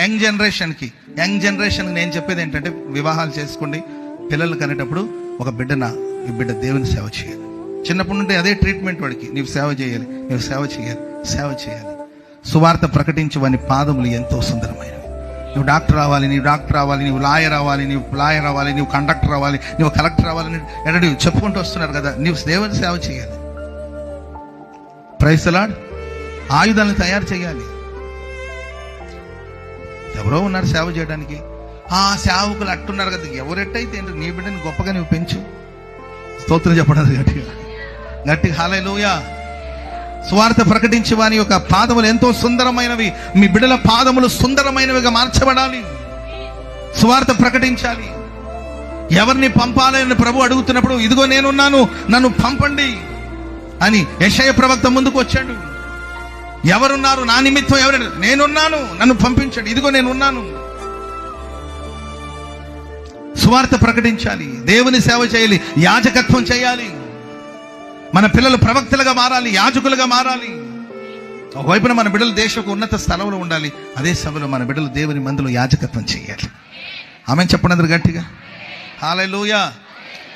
Young జనరేషన్కి నేను చెప్పేది ఏంటంటే, వివాహాలు చేసుకోండి, పిల్లలు కనేటప్పుడు ఒక ఈ బిడ్డ దేవుని సేవ చేయాలి. చిన్నప్పటి నుండి అదే ట్రీట్మెంట్ వాడికి. నీవు సేవ చేయాలి, నీవు సేవ చేయాలి. సువార్త ప్రకటించి వాని పాదములు ఎంతో సుందరమైనవి. నువ్వు డాక్టర్ అవ్వాలి, నువ్వు లాయర్ అవ్వాలి, నువ్వు కండక్టర్ అవ్వాలి, నువ్వు కలెక్టర్ అవ్వాలని ఎన్నడూ చెప్పుకుంటూ వస్తున్నారు కదా. నీవు దేవుని సేవ చేయాలి. Praise the lord. ఆయుధాలను తయారు చేయాలి. ఎవరో ఉన్నారు సేవ చేయడానికి. ఆ సేవకులు అట్టున్నారు కదా. ఎవరెట్టయితే ఏంటి, నీ బిడ్డని గొప్పగా నువ్వు పెంచు. స్తోత్రం చెప్పడం గట్టిగా హల్లెలూయా. స్వార్థ ప్రకటించి వాని యొక్క పాదములు ఎంతో సుందరమైనవి. మీ బిడ్డల పాదములు సుందరమైనవిగా మార్చబడాలి. స్వార్థ ప్రకటించాలి. ఎవరిని పంపాలని ప్రభు అడుగుతున్నప్పుడు, ఇదిగో నేనున్నాను, నన్ను పంపండి అని యెషయా ప్రవక్త ముందుకు వచ్చాడు. ఎవరున్నారు నా నిమిత్తం? ఎవరు? నేనున్నాను, నన్ను పంపించండి, ఇదిగో నేనున్నాను. సువార్త ప్రకటించాలి, దేవుని సేవ చేయాలి, యాజకత్వం చేయాలి. మన పిల్లలు ప్రవక్తలుగా మారాలి, యాజకులుగా మారాలి. ఒకవైపున మన బిడ్డలు దేశపు ఉన్నత స్థలంలో ఉండాలి, అదే సమయంలో మన బిడ్డలు దేవుని మందిలో యాజకత్వం చేయాలి. ఆమె చెప్పండి గట్టిగా హల్లెలూయా.